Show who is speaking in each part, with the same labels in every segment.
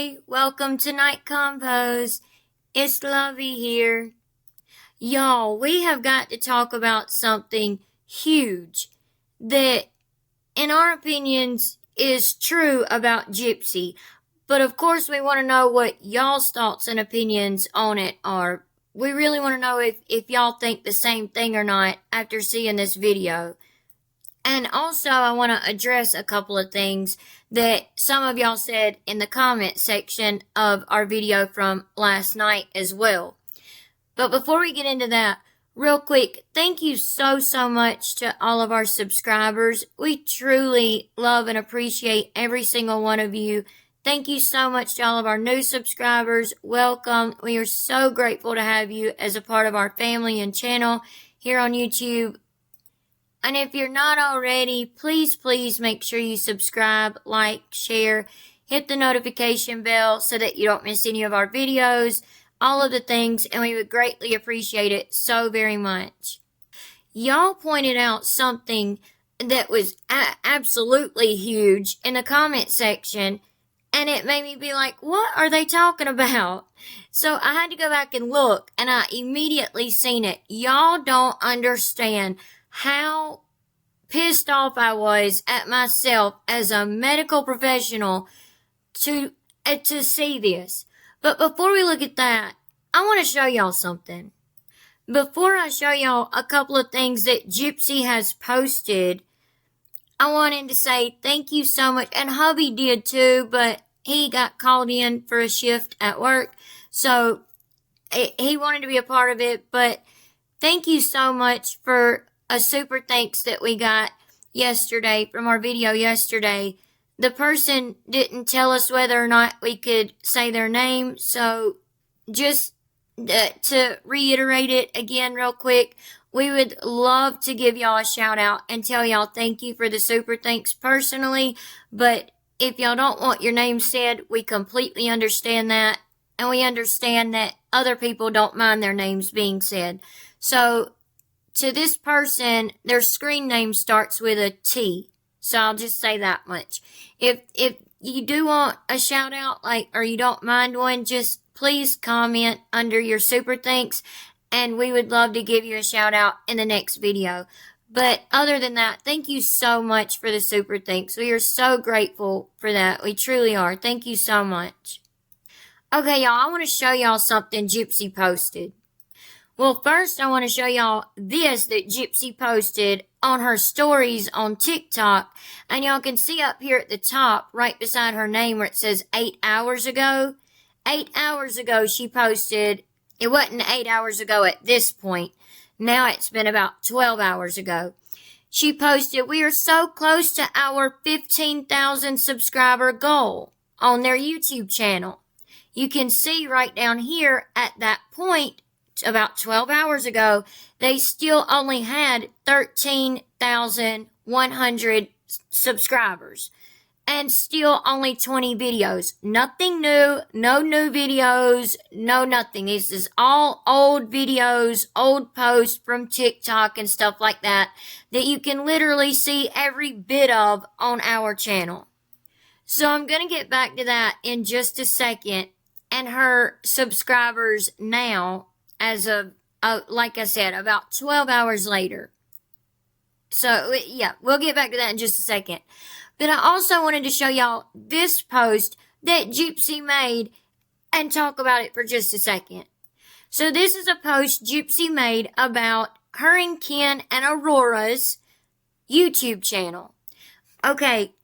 Speaker 1: everybody, welcome to Night Convos. It's Lovey here. Y'all, we have got to talk about something huge that, in our opinions, is true about Gypsy. But of course, we want to know what y'all's thoughts and opinions on it are. We really want to know if y'all think the same thing or not after seeing this video. And also, I want to address a couple of things that some of y'all said in the comment section of our video from last night as well. But before we get into that, real quick, thank you so much to all of our subscribers. We truly love and appreciate every single one of you. Thank you so much to all of our new subscribers. Welcome. We are so grateful to have you as a part of our family and channel here on YouTube. And if you're not already, please make sure you subscribe, like, share, hit the notification bell so that you don't miss any of our videos, all of the things, and we would greatly appreciate it so very much. Y'all pointed out something that was absolutely huge in the comment section, and it made me be like, what are they talking about? So I had to go back and look, and I immediately seen it. Y'all don't understand how pissed off I was at myself as a medical professional to see this. But before we look at that, I want to show y'all something. Before I show y'all a couple of things that Gypsy has posted, I wanted to say thank you so much. And hubby did too, but he got called in for a shift at work. So he wanted to be a part of it. But thank you so much for a super thanks that we got yesterday from our video yesterday. The person didn't tell us whether or not we could say their name, so just to reiterate it again real quick, we would love to give y'all a shout out and tell y'all thank you for the super thanks personally, but if y'all don't want your name said, we completely understand that, and we understand that other people don't mind their names being said. So to this person, their screen name starts with a T. So I'll just say that much. If you do want a shout out, or you don't mind one, just please comment under your super thanks, and we would love to give you a shout out in the next video. But other than that, thank you so much for the super thanks. We are so grateful for that. We truly are. Thank you so much. Okay, y'all, I want to show y'all something Gypsy posted. Well, first, I want to show y'all this that Gypsy posted on her stories on TikTok. And y'all can see up here at the top, right beside her name, where it says 8 hours ago. 8 hours ago, she posted, it wasn't 8 hours ago at this point. Now it's been about 12 hours ago. She posted, we are so close to our 15,000 subscriber goal on their YouTube channel. You can see right down here at that point, about 12 hours ago, they still only had 13,100 subscribers and still only 20 videos. Nothing new, no new videos, no nothing. This is all old videos, old posts from TikTok and stuff like that you can literally see every bit of on our channel. So I'm going to get back to that in just a second, and her subscribers now, as of, like I said, about 12 hours later. So, yeah, we'll get back to that in just a second. But I also wanted to show y'all this post that Gypsy made and talk about it for just a second. So, this is a post Gypsy made about her and Ken and Aurora's YouTube channel. Okay,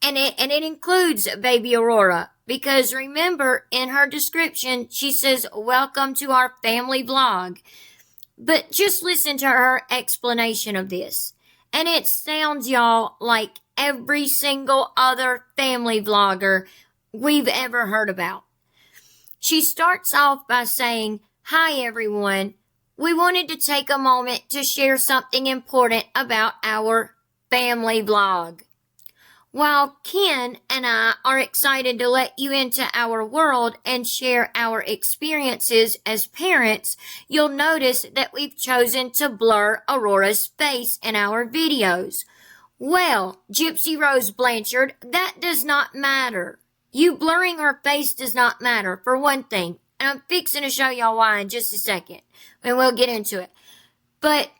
Speaker 1: and it includes baby Aurora. Because remember, in her description, she says, welcome to our family vlog. But just listen to her explanation of this. And it sounds, y'all, like every single other family vlogger we've ever heard about. She starts off by saying, hi everyone. We wanted to take a moment to share something important about our family vlog. While Ken and I are excited to let you into our world and share our experiences as parents, you'll notice that we've chosen to blur Aurora's face in our videos. Well, Gypsy Rose Blanchard, that does not matter. You blurring her face does not matter, for one thing. And I'm fixing to show y'all why in just a second. And we'll get into it. But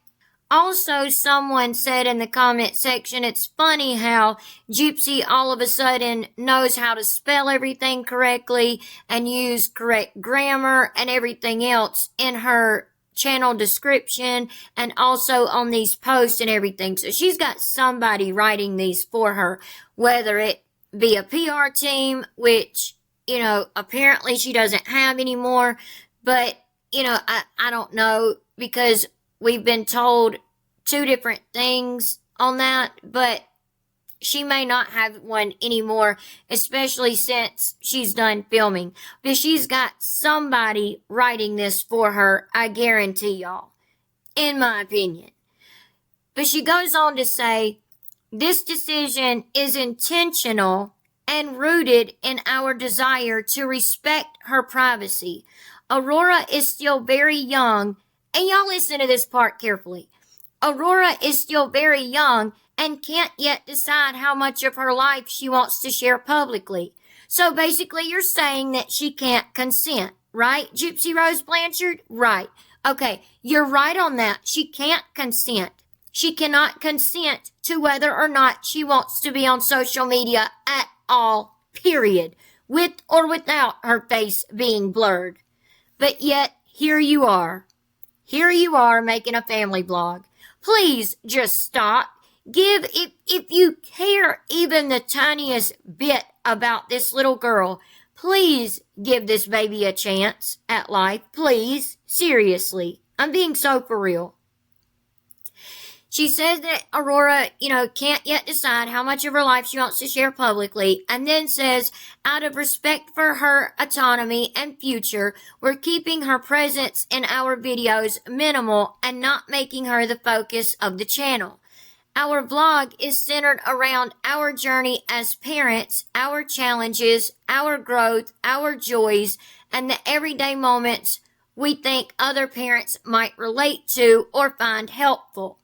Speaker 1: also, someone said in the comment section, it's funny how Gypsy all of a sudden knows how to spell everything correctly and use correct grammar and everything else in her channel description and also on these posts and everything. So she's got somebody writing these for her, whether it be a PR team, which, apparently she doesn't have anymore. But, I don't know, because we've been told two different things on that, but she may not have one anymore, especially since she's done filming. But she's got somebody writing this for her, I guarantee y'all, in my opinion. But she goes on to say, this decision is intentional and rooted in our desire to respect her privacy. Aurora is still very young, and y'all listen to this part carefully. Aurora is still very young and can't yet decide how much of her life she wants to share publicly. So basically you're saying that she can't consent, right, Gypsy Rose Blanchard? Right. Okay, you're right on that. She can't consent. She cannot consent to whether or not she wants to be on social media at all, period, with or without her face being blurred. But yet, here you are. Here you are making a family blog. Please just stop. If you care even the tiniest bit about this little girl, please give this baby a chance at life. Please. Seriously. I'm being so for real. She says that Aurora, can't yet decide how much of her life she wants to share publicly, and then says, out of respect for her autonomy and future, we're keeping her presence in our videos minimal and not making her the focus of the channel. Our vlog is centered around our journey as parents, our challenges, our growth, our joys, and the everyday moments we think other parents might relate to or find helpful.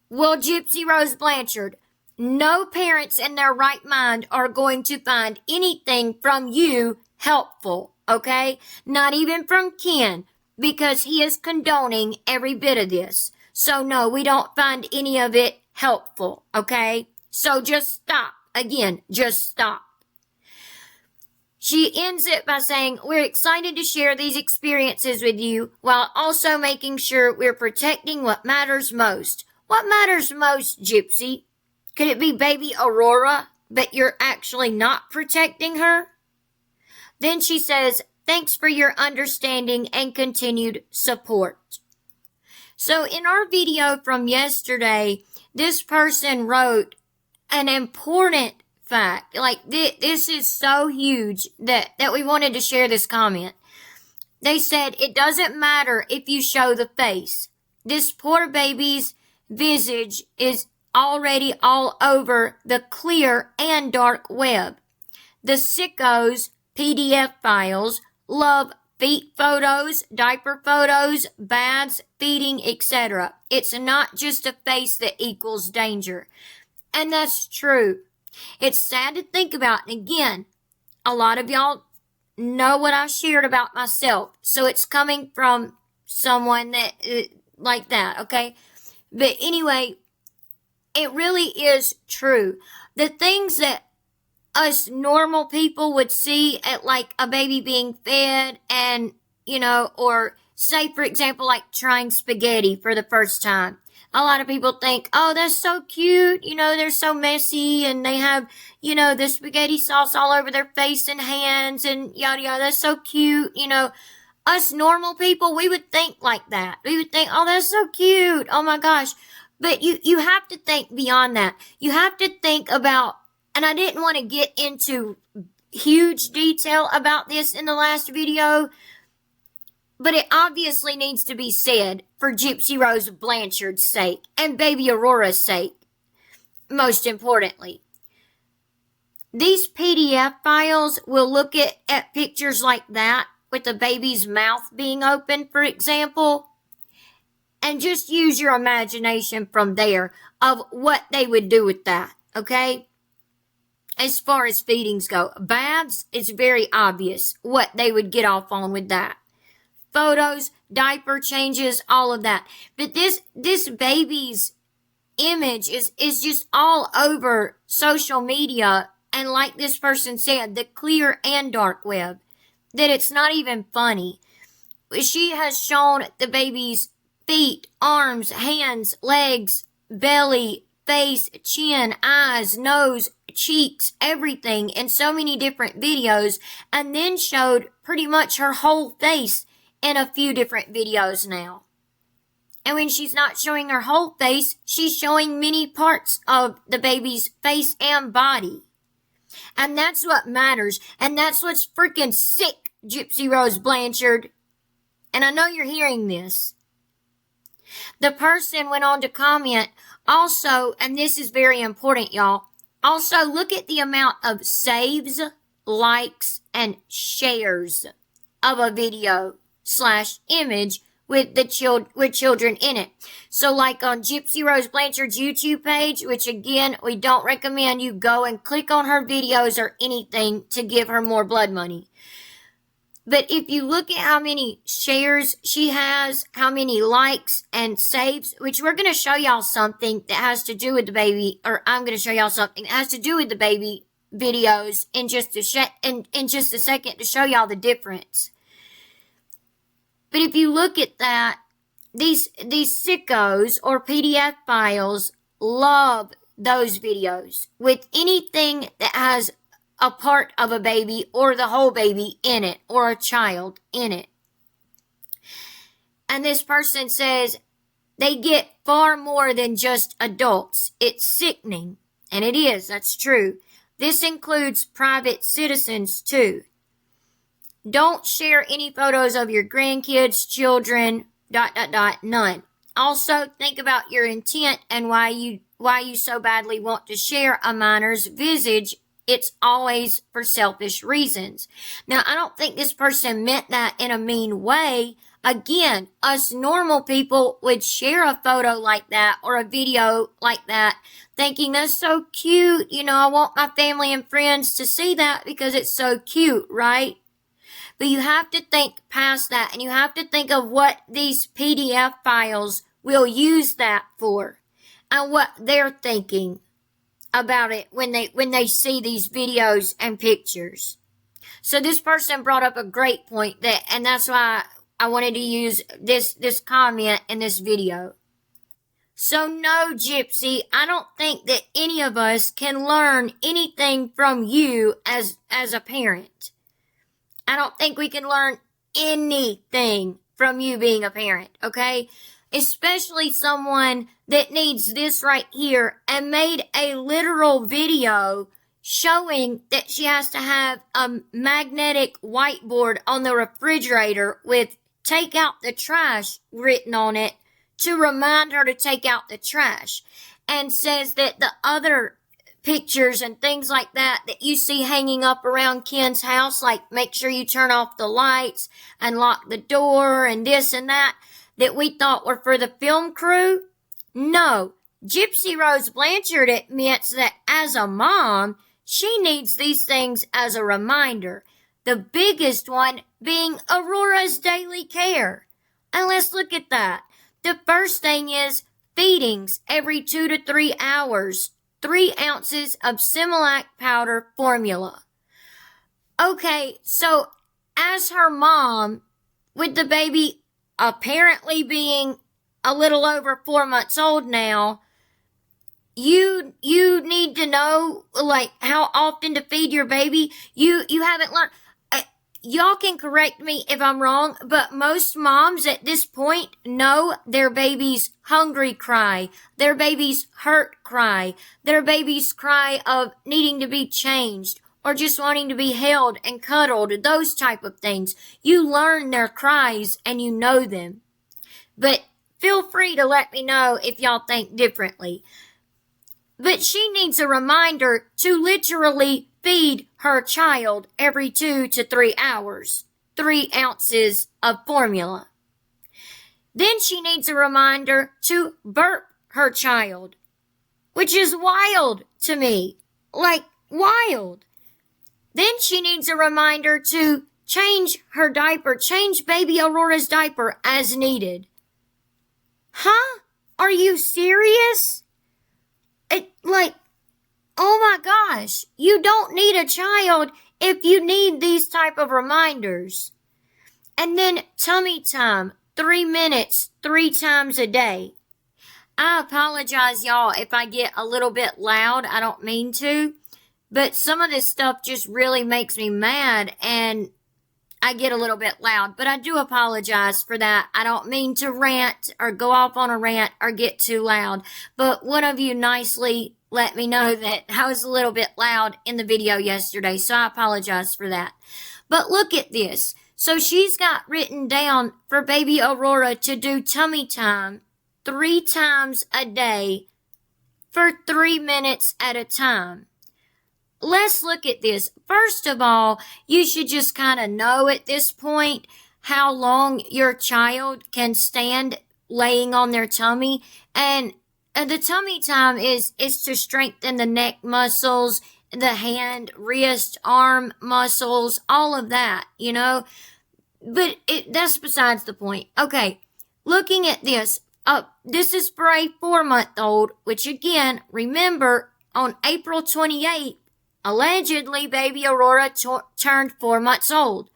Speaker 1: Well, Gypsy Rose Blanchard, no parents in their right mind are going to find anything from you helpful, okay? Not even from Ken, because he is condoning every bit of this. So no, we don't find any of it helpful, okay? So just stop. Again, just stop. She ends it by saying, we're excited to share these experiences with you while also making sure we're protecting what matters most. What matters most, Gypsy? Could it be baby Aurora, but you're actually not protecting her? Then she says, thanks for your understanding and continued support. So in our video from yesterday, this person wrote an important fact. Like, this is so huge that we wanted to share this comment. They said, it doesn't matter if you show the face. This poor baby's visage is already all over the clear and dark web. The sickos PDF files love feet photos, diaper photos, baths, feeding, etc. It's not just a face that equals danger. And that's true. It's sad to think about. And again, a lot of y'all know what I shared about myself. So it's coming from someone that like that, okay? But anyway, it really is true. The things that us normal people would see at like a baby being fed and, or say, for example, like trying spaghetti for the first time. A lot of people think, oh, that's so cute. They're so messy and they have, the spaghetti sauce all over their face and hands and yada yada. That's so cute. Us normal people, we would think like that. We would think, oh, that's so cute. Oh my gosh. But you have to think beyond that. You have to think about, and I didn't want to get into huge detail about this in the last video, but it obviously needs to be said for Gypsy Rose Blanchard's sake and baby Aurora's sake, most importantly. These PDF files will look at pictures like that, with the baby's mouth being open, for example, and just use your imagination from there of what they would do with that, okay? as far as feedings go. Baths, it's very obvious what they would get off on with that. Photos, diaper changes, all of that. But this baby's image is just all over social media, and like this person said, the clear and dark web, that it's not even funny. She has shown the baby's feet, arms, hands, legs, belly, face, chin, eyes, nose, cheeks, everything in so many different videos, and then showed pretty much her whole face in a few different videos now. And when she's not showing her whole face, she's showing many parts of the baby's face and body. And that's what matters. And that's what's freaking sick, Gypsy Rose Blanchard. And I know you're hearing this. The person went on to comment also, and this is very important, y'all. Also, look at the amount of saves, likes, and shares of a video / image with children in it. So like on Gypsy Rose Blanchard's YouTube page, which again, we don't recommend you go and click on her videos or anything to give her more blood money. But if you look at how many shares she has, how many likes and saves, which we're going to show y'all something that has to do with the baby, or I'm going to show y'all something that has to do with the baby videos in just a second to show y'all the difference. But if you look at that, these sickos or PDF files love those videos with anything that has a part of a baby or the whole baby in it or a child in it. And this person says they get far more than just adults. It's sickening. And it is. That's true. This includes private citizens too. Don't share any photos of your grandkids, children, ... none. Also, think about your intent and why you so badly want to share a minor's visage. It's always for selfish reasons. Now, I don't think this person meant that in a mean way. Again, us normal people would share a photo like that or a video like that, thinking that's so cute. You know, I want my family and friends to see that because it's so cute, right? But you have to think past that, and you have to think of what these PDF files will use that for and what they're thinking about it when they see these videos and pictures. So this person brought up a great point, and that's why I wanted to use this comment in this video. So no, Gypsy, I don't think that any of us can learn anything from you as a parent. I don't think we can learn anything from you being a parent, okay? Especially someone that needs this right here and made a literal video showing that she has to have a magnetic whiteboard on the refrigerator with "take out the trash" written on it to remind her to take out the trash, and says that the other pictures and things like that you see hanging up around Ken's house, like make sure you turn off the lights and lock the door and this and that we thought were for the film crew. No, Gypsy Rose Blanchard admits that as a mom, she needs these things as a reminder. The biggest one being Aurora's daily care. And let's look at that. The first thing is feedings every 2 to 3 hours. 3 ounces of Similac powder formula. Okay, so as her mom, with the baby apparently being a little over 4 months old now, you need to know, like, how often to feed your baby. You haven't learned. Y'all can correct me if I'm wrong, but most moms at this point know their baby's hungry cry, their baby's hurt cry, their baby's cry of needing to be changed or just wanting to be held and cuddled, those type of things. You learn their cries and you know them. But feel free to let me know if y'all think differently. But she needs a reminder to literally feed her child every 2 to 3 hours, 3 ounces of formula. Then she needs a reminder to burp her child, which is wild to me. Like, wild. Then she needs a reminder to change her diaper, change baby Aurora's diaper as needed. Huh? Are you serious? Oh my gosh, you don't need a child if you need these type of reminders. And then tummy time, 3 minutes, 3 times a day. I apologize, y'all, if I get a little bit loud. I don't mean to. But some of this stuff just really makes me mad, and I get a little bit loud. But I do apologize for that. I don't mean to rant or go off on a rant or get too loud. But one of you nicely let me know that I was a little bit loud in the video yesterday, so I apologize for that. But look at this. So she's got written down for baby Aurora to do tummy time 3 times a day for 3 minutes at a time. Let's look at this. First of all, you should just kind of know at this point how long your child can stand laying on their tummy. And the tummy time is to strengthen the neck muscles, the hand, wrist, arm muscles, all of that, you know. But that's besides the point. Okay, looking at this. This is for a 4-month-old, which again, remember, on April 28th, allegedly, baby Aurora turned 4 months old.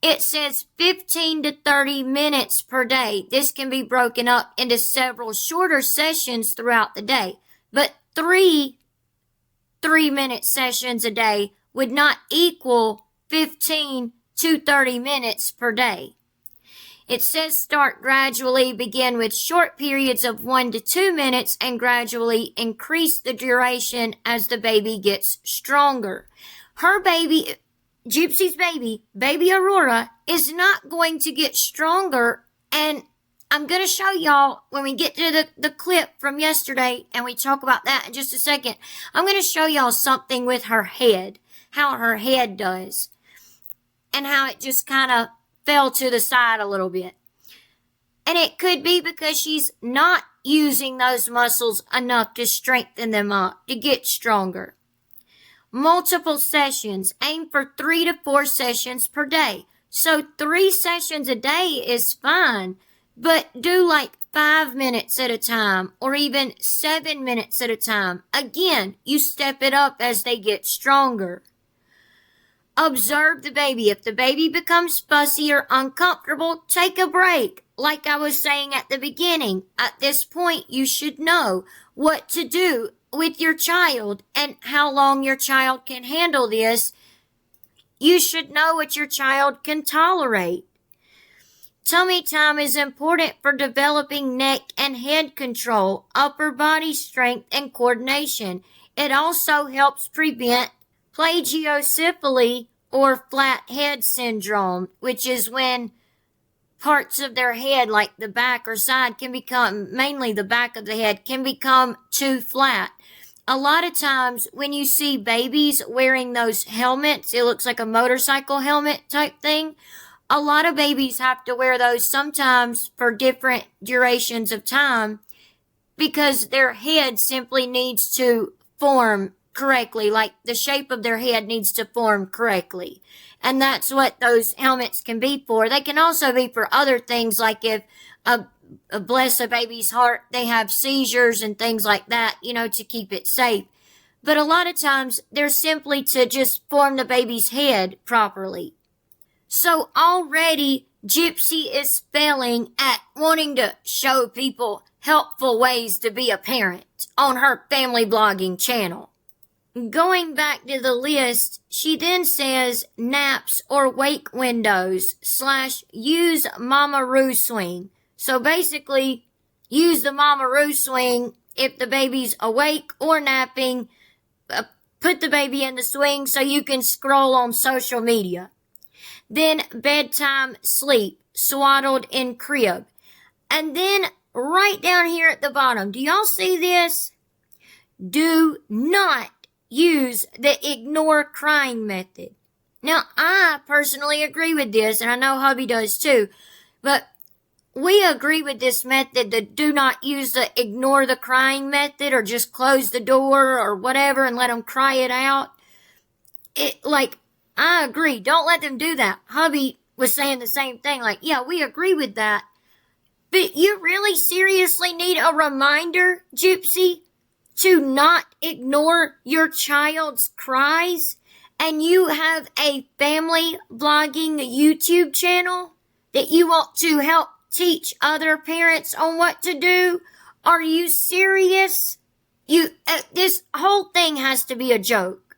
Speaker 1: It says 15 to 30 minutes per day. This can be broken up into several shorter sessions throughout the day. But 3-minute sessions a day would not equal 15 to 30 minutes per day. It says start gradually, begin with short periods of 1 to 2 minutes, and gradually increase the duration as the baby gets stronger. Her baby, Gypsy's baby Aurora, is not going to get stronger, and I'm going to show y'all when we get to the clip from yesterday, and we talk about that in just a second. I'm going to show y'all something with her head, how her head does, and how it just kind of fell to the side a little bit. And it could be because she's not using those muscles enough to strengthen them up, to get stronger. Multiple sessions. Aim for 3 to 4 sessions per day. So 3 sessions a day is fine, but do like 5 minutes at a time, or even 7 minutes at a time. Again, you step it up as they get stronger. Observe the baby. If the baby becomes fussy or uncomfortable, take a break. Like I was saying at the beginning, at this point, you should know what to do with your child and how long your child can handle this. You should know what your child can tolerate. Tummy time is important for developing neck and head control, upper body strength, and coordination. It also helps prevent plagiocephaly, or flat head syndrome, which is when parts of their head, like the back or side, can become, mainly the back of the head, can become too flat. A lot of times when you see babies wearing those helmets, it looks like a motorcycle helmet type thing. A lot of babies have to wear those sometimes for different durations of time because their head simply needs to form correctly, like the shape of their head needs to form correctly. And that's what those helmets can be for. They can also be for other things, like if, bless a baby's heart, they have seizures and things like that, you know, to keep it safe. But a lot of times they're simply to just form the baby's head properly. So already Gypsy is failing at wanting to show people helpful ways to be a parent on her family blogging channel. Going back to the list, she then says naps or wake windows / use Mama-Roo swing. So basically, use the Mama-Roo swing if the baby's awake or napping. Put the baby in the swing so you can scroll on social media. Then bedtime sleep, swaddled in crib. And then right down here at the bottom, do y'all see this? Do not use the ignore crying method. Now, I personally agree with this, and I know hubby does too, but we agree with this method, that do not use the ignore the crying method or just close the door or whatever and let them cry it out. I agree. Don't let them do that. Hubby was saying the same thing. Like, yeah, we agree with that. But you really seriously need a reminder, Gypsy, to not ignore your child's cries? And you have a family blogging YouTube channel that you want to help teach other parents on what to do? Are you serious? This whole thing has to be a joke.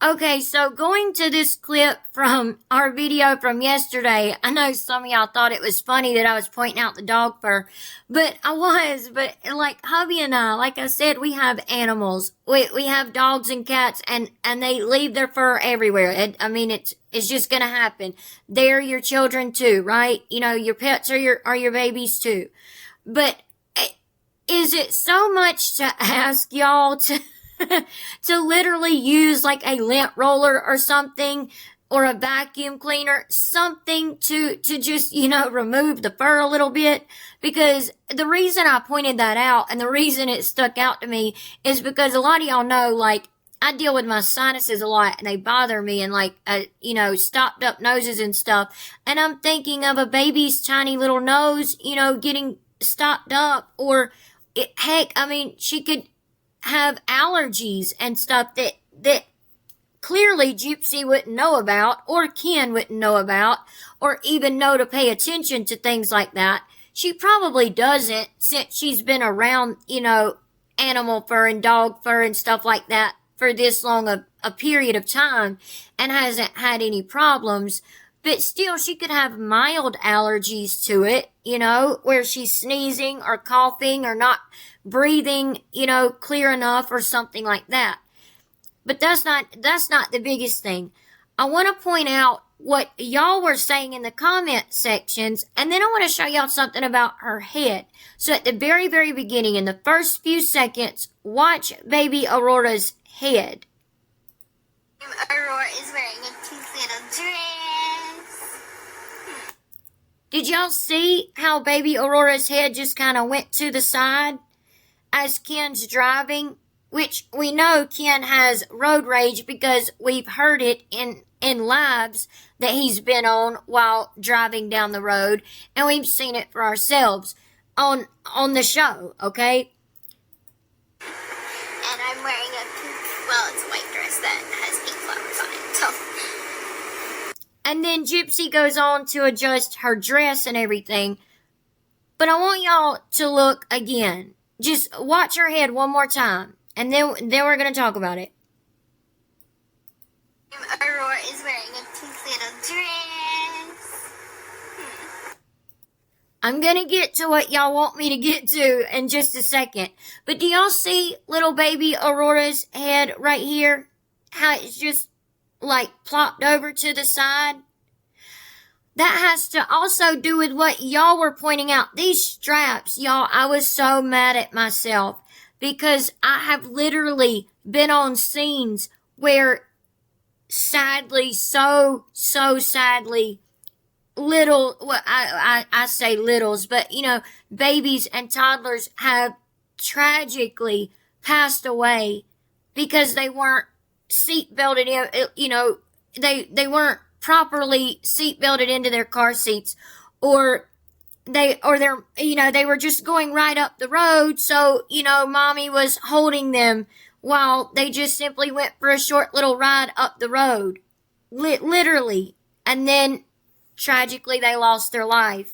Speaker 1: Okay, so going to this clip from our video from yesterday, I know some of y'all thought it was funny that I was pointing out the dog fur, but like hubby and I, like I said, we have animals. We have dogs and cats, and they leave their fur everywhere. It's just gonna happen. They're your children too, right? You know, your pets are your babies too. But is it so much to ask y'all to to literally use like a lint roller or something, or a vacuum cleaner, something to just, remove the fur a little bit? Because the reason I pointed that out and the reason it stuck out to me is because a lot of y'all know, like, I deal with my sinuses a lot and they bother me, and stopped up noses and stuff. And I'm thinking of a baby's tiny little nose, getting stopped up, or she could have allergies and stuff that clearly Gypsy wouldn't know about, or Ken wouldn't know about, or even know to pay attention to things like that. She probably doesn't, since she's been around, animal fur and dog fur and stuff like that for this long a period of time and hasn't had any problems. But still, she could have mild allergies to it, where she's sneezing or coughing or not breathing, clear enough or something like that. But that's not the biggest thing. I want to point out what y'all were saying in the comment sections, and then I want to show y'all something about her head. So at the very, very beginning, in the first few seconds, watch baby Aurora's head.
Speaker 2: Aurora is wearing a cute little dress.
Speaker 1: Did y'all see how baby Aurora's head just kind of went to the side as Ken's driving? Which we know Ken has road rage because we've heard it in lives that he's been on while driving down the road, and we've seen it for ourselves on the show, okay?
Speaker 2: And I'm wearing a pink, it's a white dress that has pink flowers on it, so.
Speaker 1: And then Gypsy goes on to adjust her dress and everything. But I want y'all to look again. Just watch her head one more time, and then we're going to talk about it.
Speaker 2: Aurora is wearing a cute little dress.
Speaker 1: I'm going to get to what y'all want me to get to in just a second. But do y'all see little baby Aurora's head right here? How it's just like plopped over to the side? That has to also do with what y'all were pointing out. These straps, y'all, I was so mad at myself because I have literally been on scenes where sadly, so sadly, I say littles, but babies and toddlers have tragically passed away because they weren't seat belted in, they weren't properly seat belted into their car seats, or they were just going right up the road, so mommy was holding them while they just simply went for a short little ride up the road, literally, and then tragically they lost their life.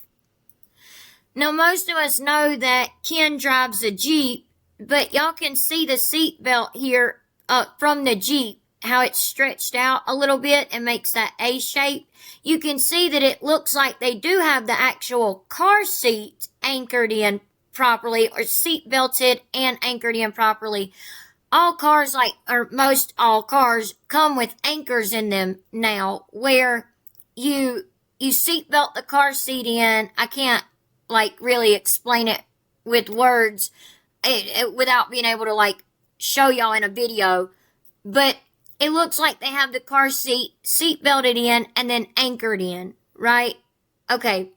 Speaker 1: Now, most of us know that Ken drives a Jeep, but y'all can see the seat belt here from the Jeep, how it's stretched out a little bit and makes that A shape. You can see that it looks like they do have the actual car seat anchored in properly, or seat belted and anchored in properly. All cars, most all cars, come with anchors in them now, where you seat belt the car seat in. I can't really explain it with words without being able to show y'all in a video, but it looks like they have the car seat belted in and then anchored in, right? Okay.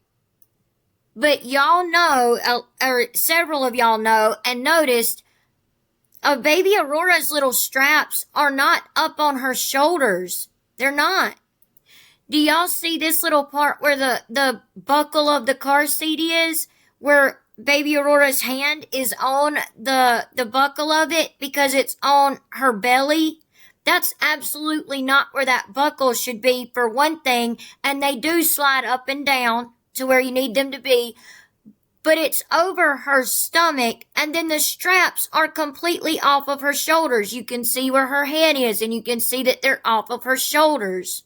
Speaker 1: But y'all know, or several of y'all know and noticed, Baby Aurora's little straps are not up on her shoulders. They're not. Do y'all see this little part where the buckle of the car seat is? Where Baby Aurora's hand is on the buckle of it because it's on her belly? That's absolutely not where that buckle should be, for one thing, and they do slide up and down to where you need them to be, but it's over her stomach, and then the straps are completely off of her shoulders. You can see where her head is, and you can see that they're off of her shoulders.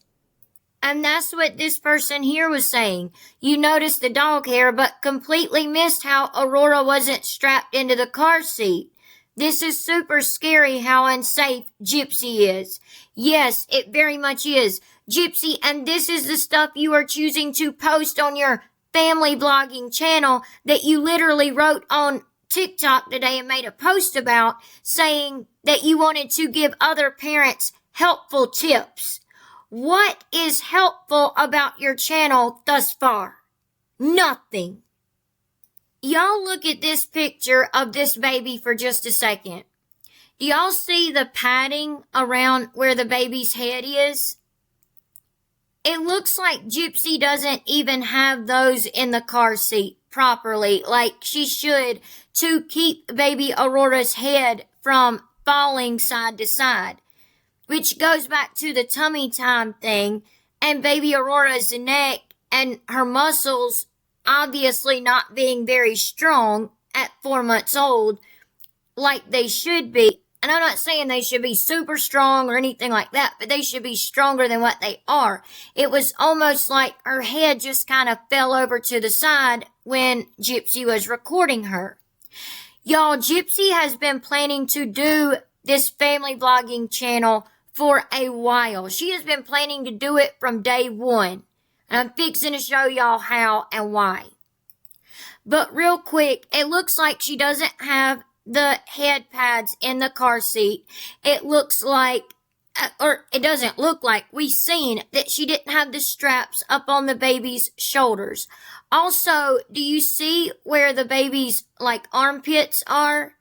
Speaker 1: And that's what this person here was saying. You noticed the dog hair, but completely missed how Aurora wasn't strapped into the car seat. This is super scary how unsafe Gypsy is. Yes, it very much is. Gypsy, and this is the stuff you are choosing to post on your family blogging channel that you literally wrote on TikTok today and made a post about, saying that you wanted to give other parents helpful tips. What is helpful about your channel thus far? Nothing. Y'all look at this picture of this baby for just a second. Do y'all see the padding around where the baby's head is? It looks like Gypsy doesn't even have those in the car seat properly, like she should, to keep baby Aurora's head from falling side to side. Which goes back to the tummy time thing, and baby Aurora's neck and her muscles obviously not being very strong at 4 months old like they should be. And I'm not saying they should be super strong or anything like that, but they should be stronger than what they are. It was almost like her head just kind of fell over to the side when Gypsy was recording her. Y'all, Gypsy has been planning to do this family blogging channel for a while. She has been planning to do it from day one. And I'm fixing to show y'all how and why. But real quick, it looks like she doesn't have the head pads in the car seat. It looks like, or it doesn't look like, we've seen that she didn't have the straps up on the baby's shoulders. Also, do you see where the baby's, like, armpits are?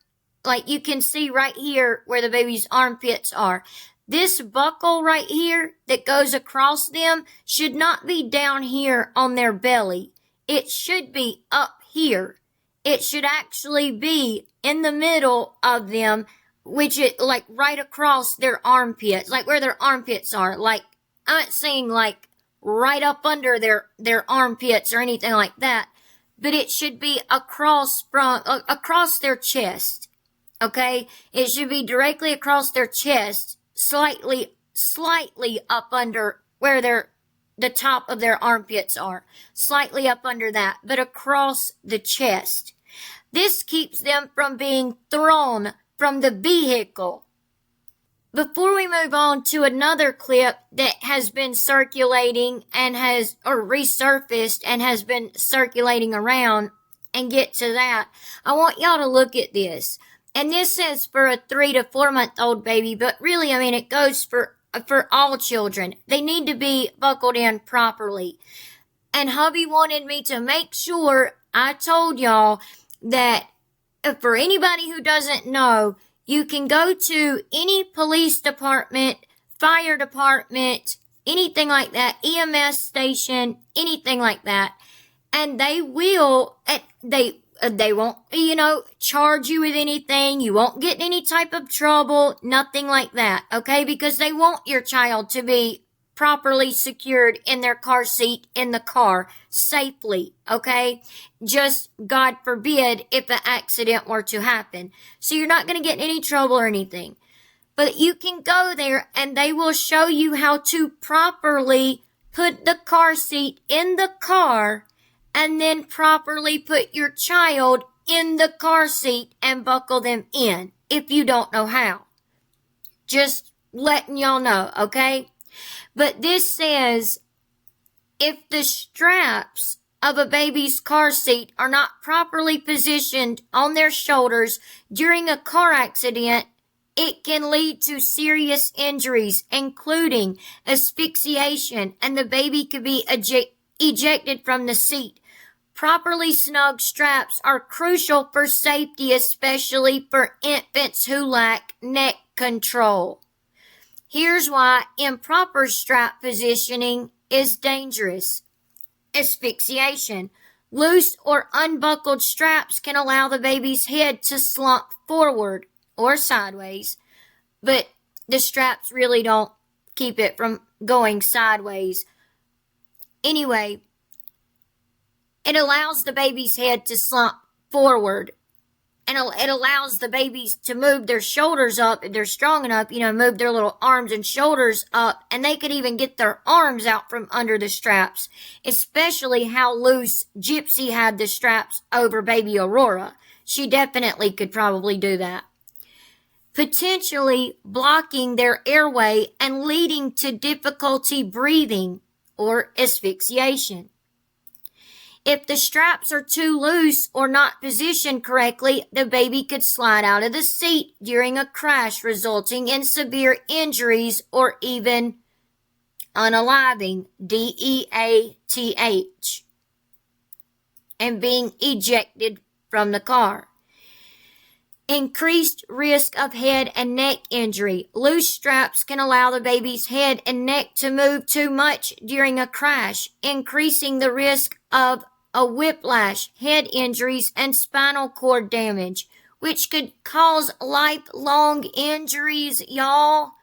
Speaker 1: Like, you can see right here where the baby's armpits are. This buckle right here that goes across them should not be down here on their belly. It should be up here. It should actually be in the middle of them, which is like right across their armpits, like where their armpits are. Like, I'm not saying like right up under their armpits or anything like that, but it should be across their chest. Okay? It should be directly across their chest. Slightly up under where the top of their armpits are. Slightly up under that, but across the chest. This keeps them from being thrown from the vehicle. Before we move on to another clip that has been circulating and resurfaced and has been circulating around and get to that, I want y'all to look at this. And this is for a 3 to 4 month old baby, but really, I mean, it goes for all children. They need to be buckled in properly. And hubby wanted me to make sure I told y'all that for anybody who doesn't know, you can go to any police department, fire department, anything like that, EMS station, anything like that, and they won't, charge you with anything. You won't get in any type of trouble, nothing like that, okay? Because they want your child to be properly secured in their car seat in the car safely, okay? Just, God forbid, if an accident were to happen. So you're not going to get in any trouble or anything. But you can go there and they will show you how to properly put the car seat in the car and then properly put your child in the car seat and buckle them in if you don't know how. Just letting y'all know, okay? But this says, if the straps of a baby's car seat are not properly positioned on their shoulders during a car accident, it can lead to serious injuries, including asphyxiation, and the baby could be ejected from the seat. Properly snug straps are crucial for safety, especially for infants who lack neck control. Here's why improper strap positioning is dangerous. Asphyxiation. Loose or unbuckled straps can allow the baby's head to slump forward or sideways, but the straps really don't keep it from going sideways. Anyway, it allows the baby's head to slump forward, and it allows the babies to move their shoulders up if they're strong enough, move their little arms and shoulders up, and they could even get their arms out from under the straps, especially how loose Gypsy had the straps over baby Aurora. She definitely could probably do that, potentially blocking their airway and leading to difficulty breathing or asphyxiation. If the straps are too loose or not positioned correctly, the baby could slide out of the seat during a crash, resulting in severe injuries or even unaliving, DEATH, and being ejected from the car. Increased risk of head and neck injury. Loose straps can allow the baby's head and neck to move too much during a crash, increasing the risk of a whiplash, head injuries, and spinal cord damage, which could cause lifelong injuries, y'all.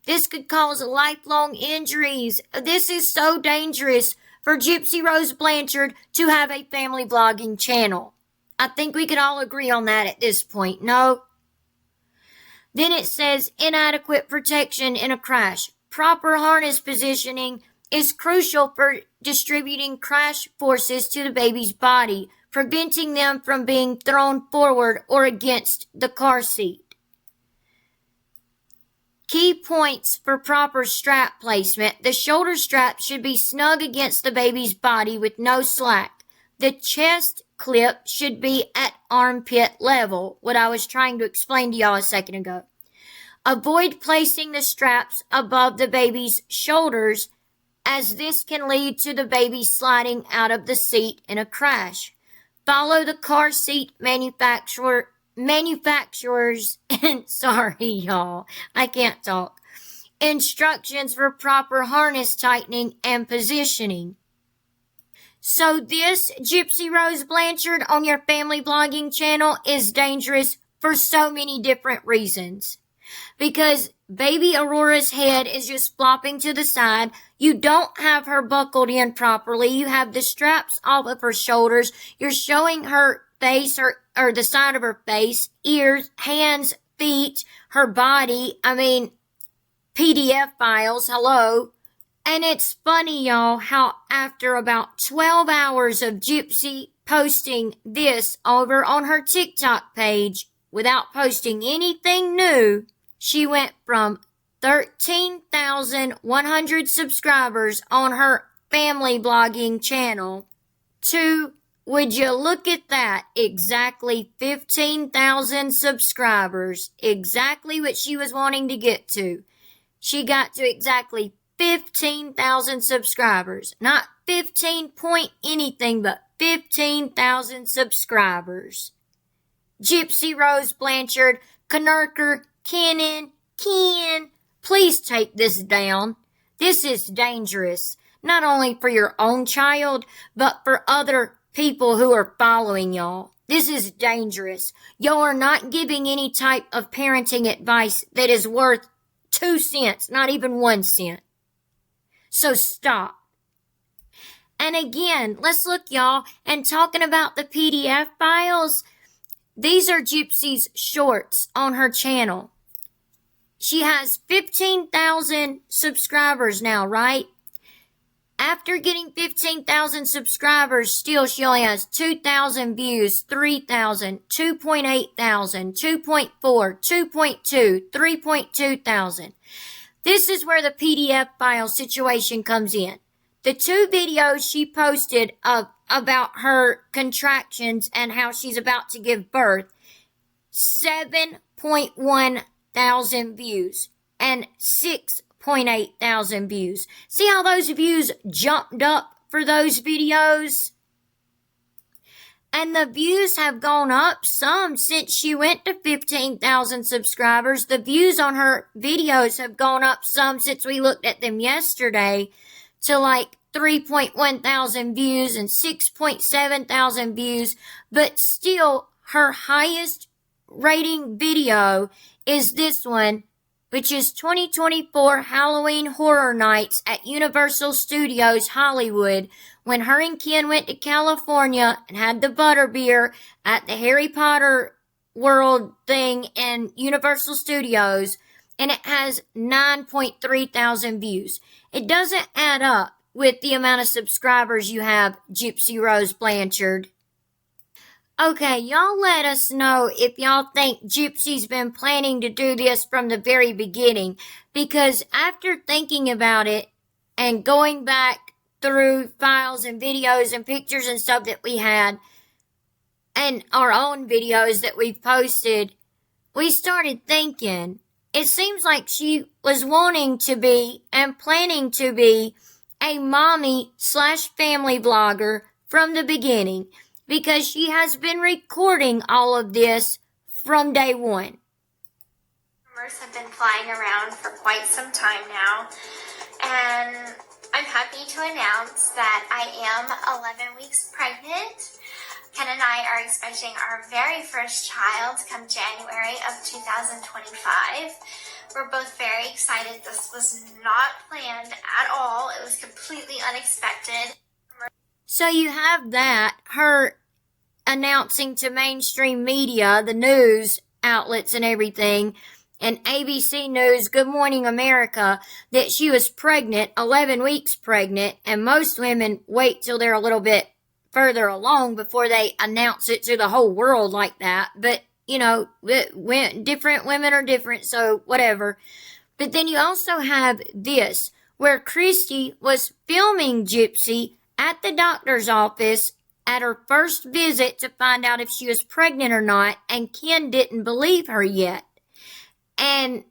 Speaker 1: This could cause lifelong injuries. This is so dangerous for Gypsy Rose Blanchard to have a family blogging channel. I think we could all agree on that at this point, no? Then it says inadequate protection in a crash. Proper harness positioning is crucial for distributing crash forces to the baby's body, preventing them from being thrown forward or against the car seat. Key points for proper strap placement. The shoulder strap should be snug against the baby's body with no slack. The chest clip should be at armpit level, what I was trying to explain to y'all a second ago. Avoid placing the straps above the baby's shoulders, as this can lead to the baby sliding out of the seat in a crash. Follow the car seat manufacturers, sorry y'all, I can't talk, instructions for proper harness tightening and positioning. So this Gypsy Rose Blanchard on your family blogging channel is dangerous for so many different reasons. Because baby Aurora's head is just flopping to the side. You don't have her buckled in properly. You have the straps off of her shoulders. You're showing her face or the side of her face, ears, hands, feet, her body. PDF files, hello. And it's funny, y'all, how after about 12 hours of Gypsy posting this over on her TikTok page without posting anything new, she went from 13,100 subscribers on her family blogging channel to, would you look at that, exactly 15,000 subscribers. Exactly what she was wanting to get to. She got to exactly 15,000 subscribers. Not 15 point anything, but 15,000 subscribers. Gypsy Rose Blanchard, Ken, please take this down. This is dangerous, not only for your own child, but for other people who are following y'all. This is dangerous. Y'all are not giving any type of parenting advice that is worth 2 cents, not even 1 cent. So stop. And again, let's look, y'all, and talking about the PDF files, these are Gypsy's shorts on her channel. She has 15,000 subscribers now, right? After getting 15,000 subscribers, still she only has 2,000 views, 3,000, 2.8 thousand, 2.4, 2.2, 3.2 thousand. This is where the PDF file situation comes in. The 2 videos she posted about her contractions and how she's about to give birth, 7.1 thousand views and 6.8 thousand views. See how those views jumped up for those videos? And the views have gone up some since she went to 15,000 subscribers. The views on her videos have gone up some since we looked at them yesterday to like 3.1 thousand views and 6.7 thousand views. But still, her highest rating video is this one, which is 2024 Halloween Horror Nights at Universal Studios Hollywood, when her and Ken went to California and had the butterbeer at the Harry Potter World thing in Universal Studios, and it has 9.3 thousand views. It doesn't add up with the amount of subscribers you have, Gypsy Rose Blanchard. Okay, y'all let us know if y'all think Gypsy's been planning to do this from the very beginning, because after thinking about it and going back through files and videos and pictures and stuff that we had and our own videos that we've posted, we started thinking it seems like she was wanting to be and planning to be a mommy/family vlogger from the beginning, because she has been recording all of this from day one.
Speaker 2: Rumors have been flying around for quite some time now, and I'm happy to announce that I am 11 weeks pregnant. Ken and I are expecting our very first child come January of 2025. We're both very excited. This was not planned at all. It was completely unexpected.
Speaker 1: So you have that, her announcing to mainstream media, the news outlets and everything, and ABC News, Good Morning America, that she was pregnant, 11 weeks pregnant, and most women wait till they're a little bit further along before they announce it to the whole world like that. But, you know, different women are different, so whatever. But then you also have this, where Christy was filming Gypsy at the doctor's office at her first visit to find out if she was pregnant or not, and Ken didn't believe her yet. And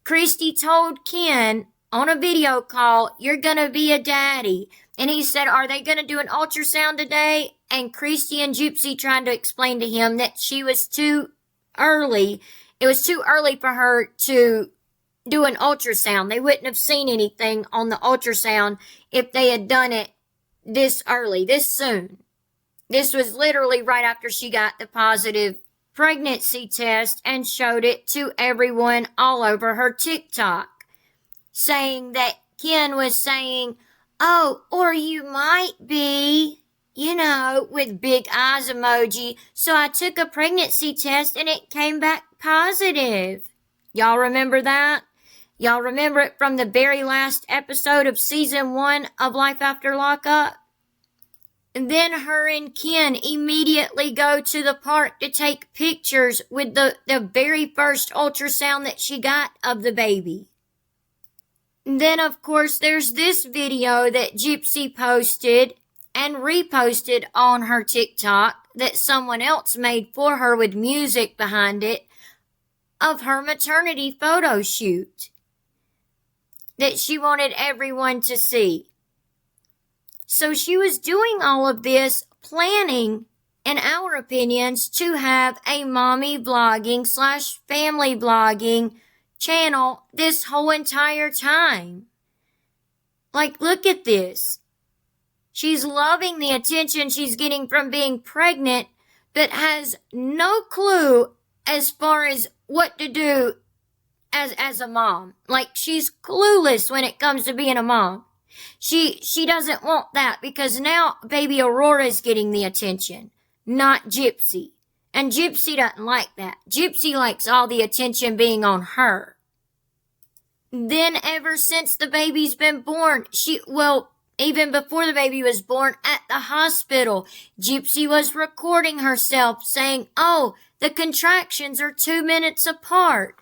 Speaker 1: Christy told Ken on a video call, "You're gonna be a daddy." And he said, "Are they gonna do an ultrasound today?" And Christy and Gypsy tried to explain to him that she was too early. It was too early for her to do an ultrasound. They wouldn't have seen anything on the ultrasound if they had done it this early, this soon. This was literally right after she got the positive pregnancy test and showed it to everyone all over her TikTok, saying that Ken was saying, "Oh, or you might be," you know, with big eyes emoji. "So I took a pregnancy test and it came back positive." Y'all remember that? Y'all remember it from the very last episode of season 1 of Life After Lockup? And then her and Ken immediately go to the park to take pictures with the very first ultrasound that she got of the baby. And then, of course, there's this video that Gypsy posted and reposted on her TikTok that someone else made for her with music behind it, of her maternity photo shoot that she wanted everyone to see. So she was doing all of this, planning, in our opinions, to have a mommy vlogging/family vlogging channel this whole entire time. Like, look at this. She's loving the attention she's getting from being pregnant, but has no clue as far as what to do as a mom. Like, she's clueless when it comes to being a mom. She doesn't want that, because now baby Aurora's getting the attention, not Gypsy. And Gypsy doesn't like that. Gypsy likes all the attention being on her. Then ever since the baby's been born, even before the baby was born at the hospital, Gypsy was recording herself saying, "Oh, the contractions are 2 minutes apart."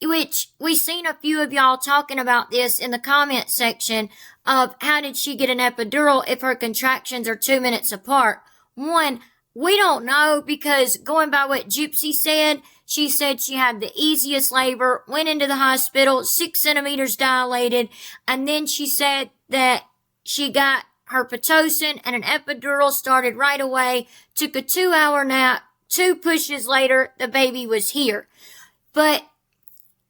Speaker 1: Which we seen a few of y'all talking about this in the comment section of how did she get an epidural if her contractions are 2 minutes apart. One, we don't know, because going by what Gypsy said, she said she had the easiest labor, went into the hospital, 6 centimeters dilated, and then she said that she got her Pitocin and an epidural started right away. Took a 2-hour nap. 2 pushes later, the baby was here. But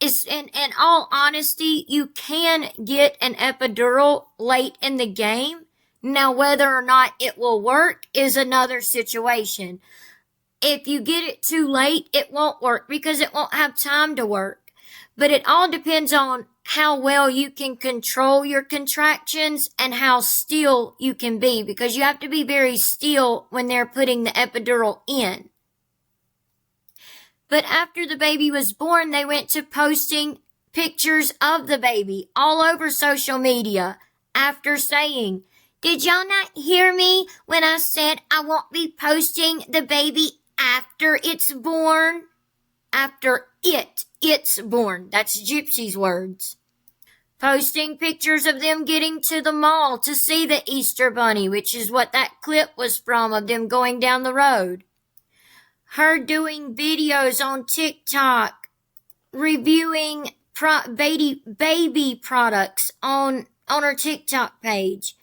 Speaker 1: in all honesty, you can get an epidural late in the game. Now, whether or not it will work is another situation. If you get it too late, it won't work because it won't have time to work. But it all depends on how well you can control your contractions and how still you can be, because you have to be very still when they're putting the epidural in. But after the baby was born, they went to posting pictures of the baby all over social media after saying, "Did y'all not hear me when I said I won't be posting the baby after it's born?" After it's born. That's Gypsy's words. Posting pictures of them getting to the mall to see the Easter Bunny, which is what that clip was from, of them going down the road. Her doing videos on TikTok, reviewing baby products on her TikTok page.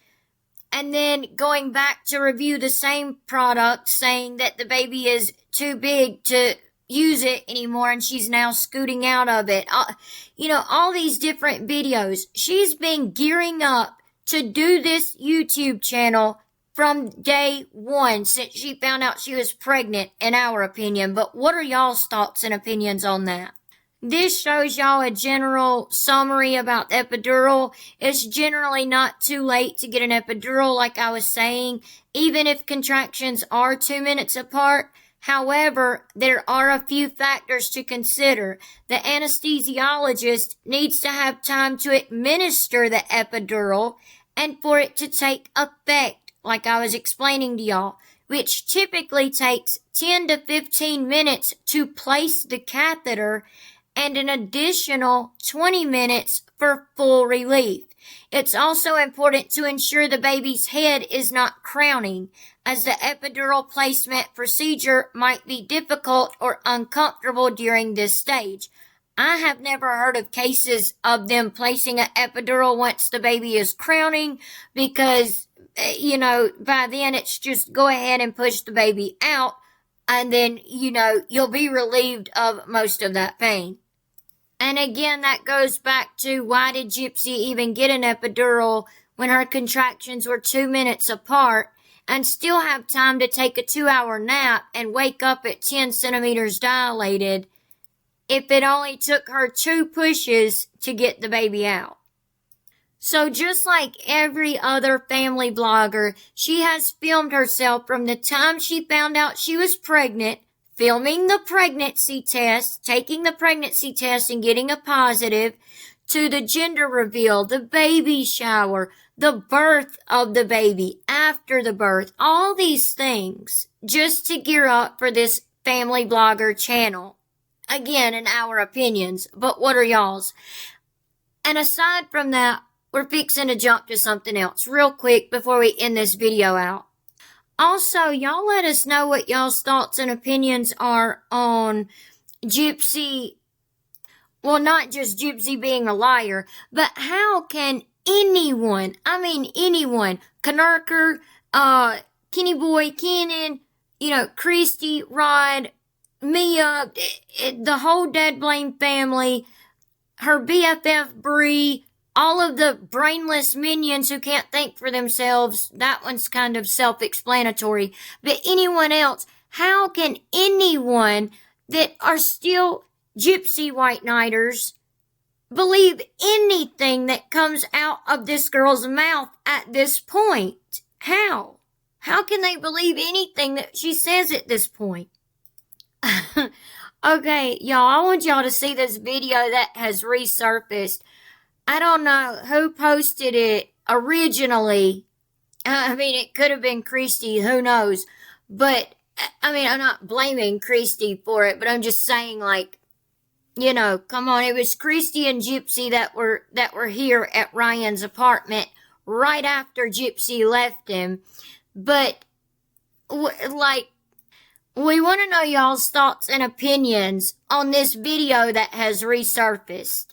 Speaker 1: And then going back to review the same product, saying that the baby is too big to use it anymore and she's now scooting out of it. All these different videos. She's been gearing up to do this YouTube channel from day one since she found out she was pregnant, in our opinion. But what are y'all's thoughts and opinions on that? This shows y'all a general summary about the epidural. It's generally not too late to get an epidural, like I was saying, even if contractions are 2 minutes apart. However, there are a few factors to consider. The anesthesiologist needs to have time to administer the epidural and for it to take effect, like I was explaining to y'all, which typically takes 10 to 15 minutes to place the catheter and an additional 20 minutes for full relief. It's also important to ensure the baby's head is not crowning, as the epidural placement procedure might be difficult or uncomfortable during this stage. I have never heard of cases of them placing an epidural once the baby is crowning because, by then it's just go ahead and push the baby out and then, you'll be relieved of most of that pain. And again, that goes back to why did Gypsy even get an epidural when her contractions were 2 minutes apart and still have time to take a 2-hour nap and wake up at 10 centimeters dilated if it only took her 2 pushes to get the baby out. So just like every other family blogger, she has filmed herself from the time she found out she was pregnant, filming the pregnancy test, taking the pregnancy test and getting a positive, to the gender reveal, the baby shower, the birth of the baby, after the birth, all these things just to gear up for this family blogger channel. Again, in our opinions, but what are y'all's? And aside from that, we're fixing to jump to something else real quick before we end this video out. Also, y'all let us know what y'all's thoughts and opinions are on Gypsy. Well, not just Gypsy being a liar, but how can anyone, Knurker, Kenny Boy, Kenan, Christy, Rod, Mia, the whole Dad Blame family, her BFF Bree, all of the brainless minions who can't think for themselves, that one's kind of self-explanatory. But anyone else, how can anyone that are still Gypsy White Knighters believe anything that comes out of this girl's mouth at this point? How? How can they believe anything that she says at this point? Okay, y'all, I want y'all to see this video that has resurfaced. I don't know who posted it originally. It could have been Christy, who knows. But, I'm not blaming Christy for it, but I'm just saying, come on, it was Christy and Gypsy that were here at Ryan's apartment right after Gypsy left him. But, we want to know y'all's thoughts and opinions on this video that has resurfaced.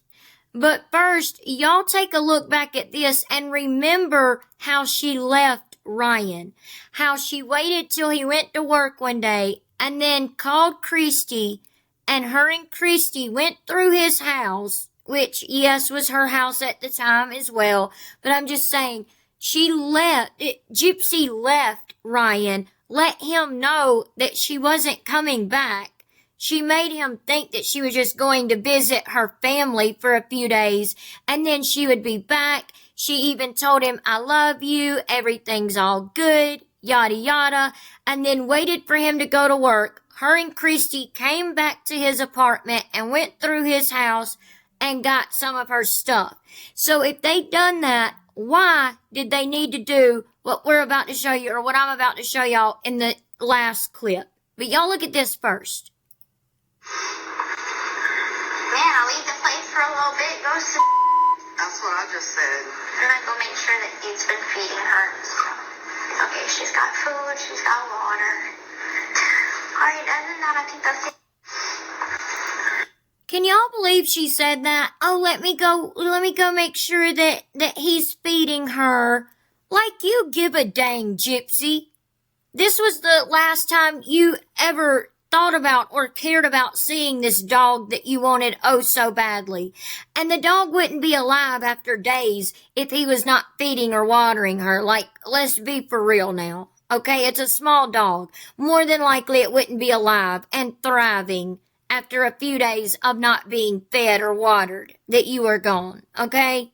Speaker 1: But first, y'all take a look back at this and remember how she left Ryan. How she waited till he went to work one day and then called Christy, and her and Christy went through his house, which, yes, was her house at the time as well. But I'm just saying, Gypsy left Ryan, let him know that she wasn't coming back. She made him think that she was just going to visit her family for a few days, and then she would be back. She even told him, I love you, everything's all good, yada yada, and then waited for him to go to work. Her and Christy came back to his apartment and went through his house and got some of her stuff. So if they'd done that, why did they need to do what we're about to show you, or what I'm about to show y'all in the last clip? But y'all look at this first.
Speaker 2: Man, I'll leave the place for a little bit, go sit.
Speaker 3: That's what I just said.
Speaker 2: And I go make sure that he's been feeding her. So, okay, she's got food, she's got water. Alright, other than that, I think that's it.
Speaker 1: Can y'all believe she said that? Oh, let me go make sure that he's feeding her. Like you give a dang, Gypsy. This was the last time you ever thought about or cared about seeing this dog that you wanted oh so badly. And the dog wouldn't be alive after days if he was not feeding or watering her. Like, let's be for real now. Okay, it's a small dog. More than likely it wouldn't be alive and thriving after a few days of not being fed or watered that you were gone. Okay?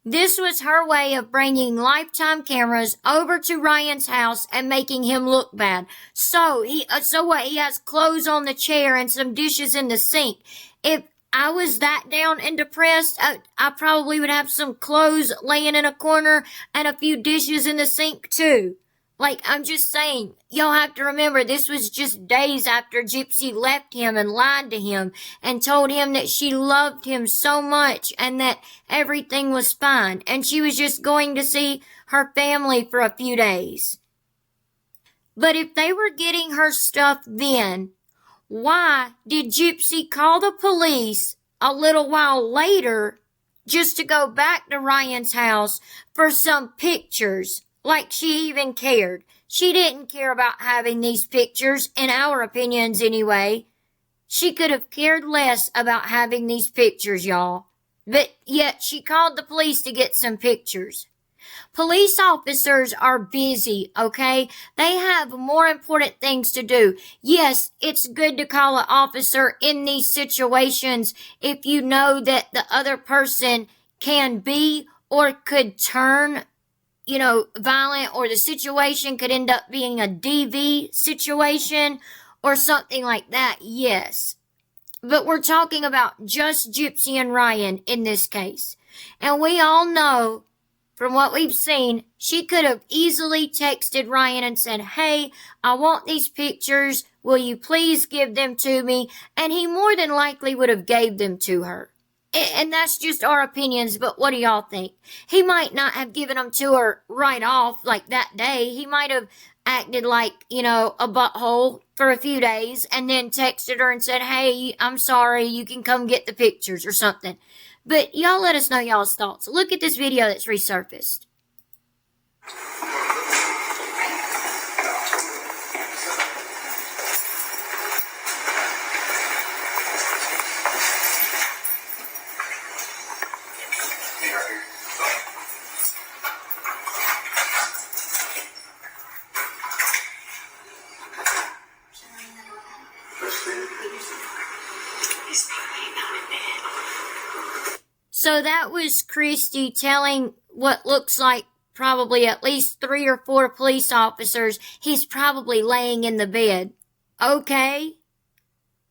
Speaker 1: This was her way of bringing Lifetime cameras over to Ryan's house and making him look bad. So what? He has clothes on the chair and some dishes in the sink. If I was that down and depressed, I probably would have some clothes laying in a corner and a few dishes in the sink too. Like, I'm just saying, y'all have to remember this was just days after Gypsy left him and lied to him and told him that she loved him so much and that everything was fine and she was just going to see her family for a few days. But if they were getting her stuff then, why did Gypsy call the police a little while later just to go back to Ryan's house for some pictures? Like she even cared. She didn't care about having these pictures, in our opinions anyway. She could have cared less about having these pictures, y'all. But yet she called the police to get some pictures. Police officers are busy, okay? They have more important things to do. Yes, it's good to call an officer in these situations if you know that the other person can be or could turn violent, or the situation could end up being a DV situation or something like that, yes. But we're talking about just Gypsy and Ryan in this case. And we all know, from what we've seen, she could have easily texted Ryan and said, hey, I want these pictures. Will you please give them to me? And he more than likely would have gave them to her. And that's just our opinions, but what do y'all think? He might not have given them to her right off, like that day. He might have acted like, a butthole for a few days and then texted her and said, hey, I'm sorry, you can come get the pictures or something. But y'all let us know y'all's thoughts. Look at this video that's resurfaced. So that was Christy telling what looks like probably at least 3 or 4 police officers he's probably laying in the bed. Okay?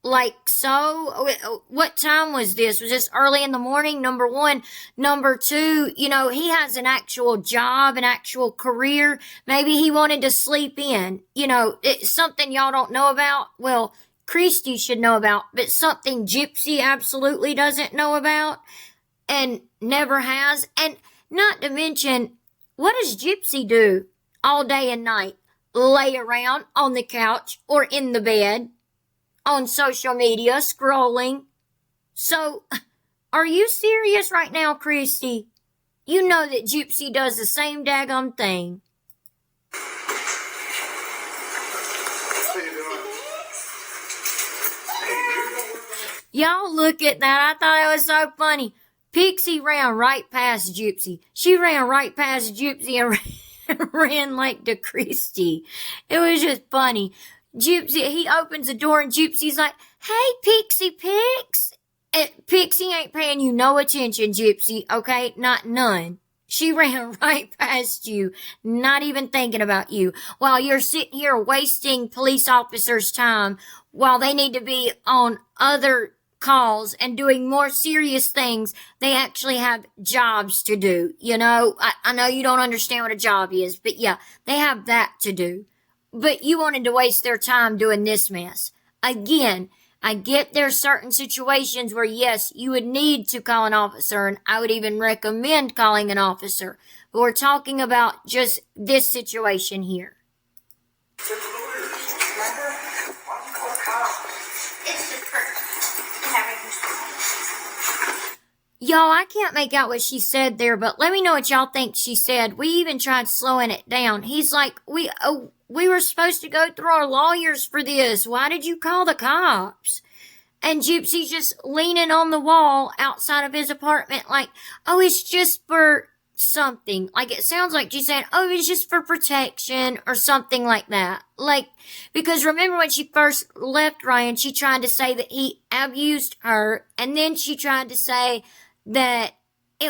Speaker 1: Like so? What time was this? Was this early in the morning? Number one. Number two, he has an actual job, an actual career. Maybe he wanted to sleep in. It's something y'all don't know about. Well, Christy should know about, but something Gypsy absolutely doesn't know about and never has. And not to mention, what does Gypsy do all day and night? Lay around on the couch or in the bed, on social media, scrolling. So, Are you serious right now, Christy? You know that Gypsy does the same daggum thing. Y'all look at that. I thought it was so funny. Pixie ran right past Gypsy. She ran right past Gypsy and ran like to Christy. It was just funny. Gypsy, he opens the door and Gypsy's like, "Hey, Pixie Pix." And Pixie ain't paying you no attention, Gypsy, okay? Not none. She ran right past you, not even thinking about you, while you're sitting here wasting police officers' time while they need to be on other calls and doing more serious things. They actually have jobs to do, you know? I know you don't understand what a job is, but yeah, they have that to do. But you wanted to waste their time doing this mess. Again, I get there's certain situations where, yes, you would need to call an officer, and I would even recommend calling an officer. But we're talking about just this situation here. Y'all, I can't make out what she said there, but let me know what y'all think she said. We even tried slowing it down. He's like, we were supposed to go through our lawyers for this. Why did you call the cops? And Gypsy's just leaning on the wall outside of his apartment like, oh, it's just for something. Like, it sounds like she's saying, oh, it's just for protection or something like that. Like, because remember when she first left Ryan, she tried to say that he abused her, and then she tried to say that he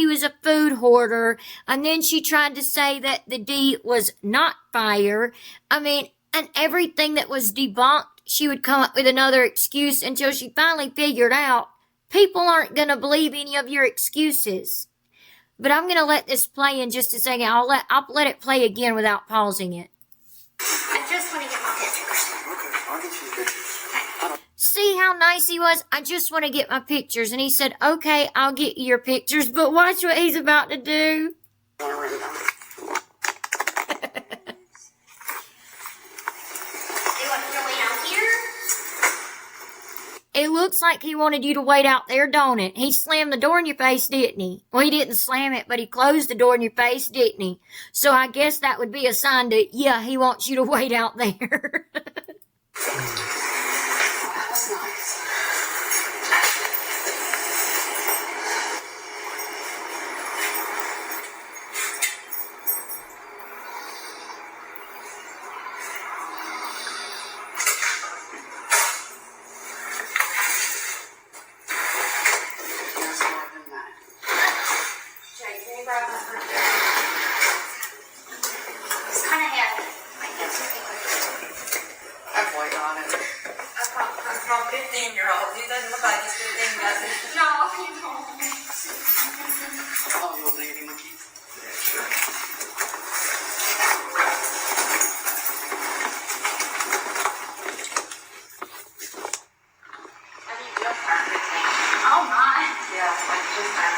Speaker 1: was a food hoarder, and then she tried to say that the D was not fire. I mean, and everything that was debunked, she would come up with another excuse until she finally figured out people aren't going to believe any of your excuses. But I'm going to let this play in just a second. I'll let it play again without pausing it.
Speaker 2: I just want to get my pictures.
Speaker 3: Okay, I'll get you the pictures.
Speaker 1: See how nice he was? I just want to get my pictures. And he said, okay, I'll get you your pictures. But watch what he's about to do. It looks like he wanted you to wait out there, don't it? He slammed the door in your face, didn't he? Well, he didn't slam it, but he closed the door in your face, didn't he? So I guess that would be a sign that, yeah, he wants you to wait out there.
Speaker 3: That's nice. That's more than that.
Speaker 2: Jay, can you grab my picture? It's kind of heavy. I guess you can
Speaker 3: Have white on it.
Speaker 4: A small 15-year-old. He doesn't look like he's 15, does he?
Speaker 2: No, you don't.
Speaker 3: Oh, you'll bleed him, Keith? Yeah, sure.
Speaker 2: I need your everything. Oh my.
Speaker 3: Yeah, like just that.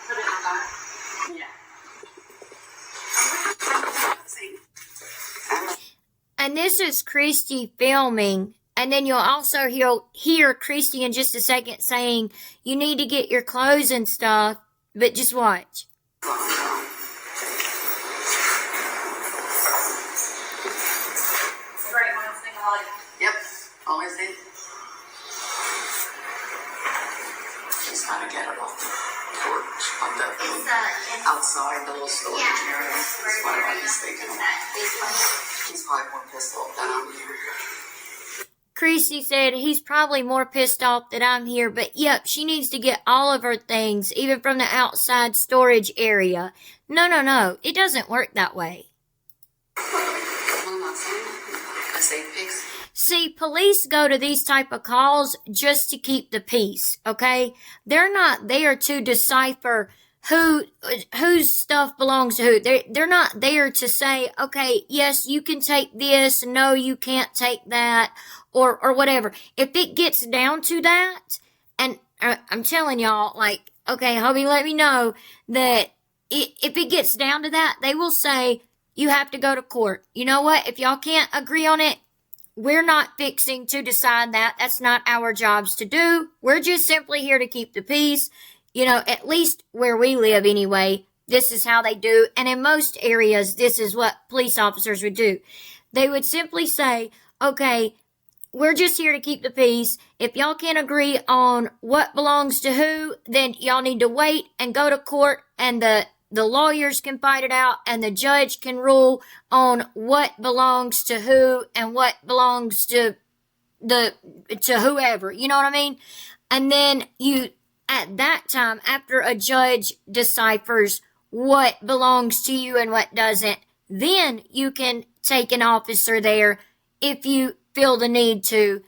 Speaker 3: Put it in my bag. Yeah.
Speaker 1: And this is Christy filming. And then you'll also hear Christy in just a second saying, you need to get your clothes and stuff. But just watch.
Speaker 3: It's
Speaker 4: a great one. Thing I like.
Speaker 3: Yep, always did. She's kind of gettable. Like that
Speaker 2: It's
Speaker 3: outside the little storage area. That's what I was thinking.
Speaker 2: this one.
Speaker 3: He's probably more pissed off than I'm here.
Speaker 1: Christy said he's probably more pissed off that I'm here, but yep, she needs to get all of her things, even from the outside storage area. No, it doesn't work that way.
Speaker 3: I'm not saying I say pigs.
Speaker 1: See, police go to these type of calls just to keep the peace, okay? They're not there to decipher whose stuff belongs to who. They're not there to say, okay, yes, you can take this, no, you can't take that, or whatever. If it gets down to that, and I'm telling y'all, like, okay, hubby, let me know that if it gets down to that, they will say, you have to go to court. You know what? If y'all can't agree on it, we're not fixing to decide that. That's not our jobs to do. We're just simply here to keep the peace. You know, at least where we live anyway, this is how they do. And in most areas, this is what police officers would do. They would simply say, okay, we're just here to keep the peace. If y'all can't agree on what belongs to who, then y'all need to wait and go to court, and the lawyers can fight it out, and the judge can rule on what belongs to who and what belongs to whoever. You know what I mean? And then at that time, after a judge deciphers what belongs to you and what doesn't, then you can take an officer there if you feel the need to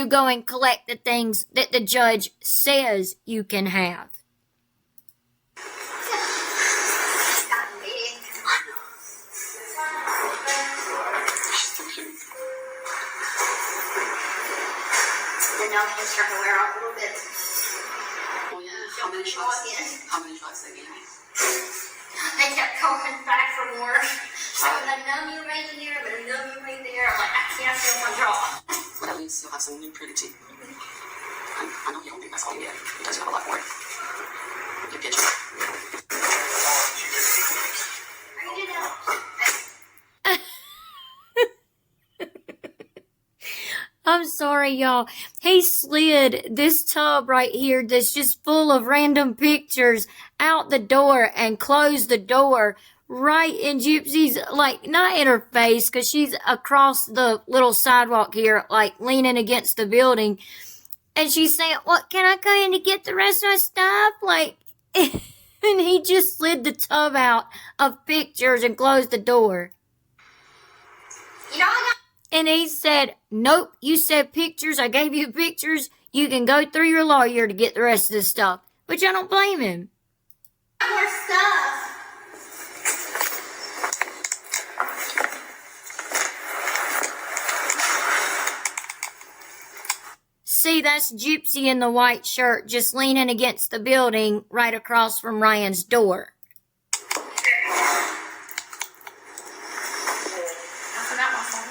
Speaker 1: go and collect the things that the judge says you can have.
Speaker 2: The numbing is starting to wear off a little bit.
Speaker 3: Oh yeah. How many shots they gave me?
Speaker 2: They kept going back for more. So I'm gonna numb you right here, I'm gonna numb you right there. I'm like, I can't feel my jaw.
Speaker 3: But at least you'll have some new pretty teeth. I know you don't think that's all you get. It does have a lot more. You get you.
Speaker 2: Bring it out.
Speaker 1: I'm sorry, y'all. He slid this tub right here that's just full of random pictures out the door and closed the door right in Gypsy's, like, not in her face, because she's across the little sidewalk here, like, leaning against the building. And she's saying, "What, can I come in to get the rest of my stuff?" Like, and he just slid the tub out of pictures and closed the door.
Speaker 2: You know, I got
Speaker 1: And he said, "Nope, you said pictures. I gave you pictures. You can go through your lawyer to get the rest of the stuff." Which I don't blame him.
Speaker 2: more stuff.
Speaker 1: See, that's Gypsy in the white shirt just leaning against the building right across from Ryan's door.
Speaker 2: I forgot my phone.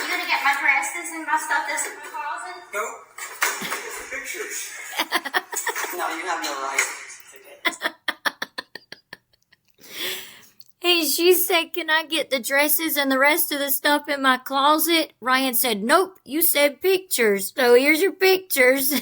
Speaker 2: You gonna get my dresses and my stuff that's in my closet?
Speaker 4: Nope. It's the pictures.
Speaker 3: No, you have no right to get it.
Speaker 1: Hey, she said, "Can I get the dresses and the rest of the stuff in my closet?" Ryan said, "Nope, you said pictures. So here's your pictures."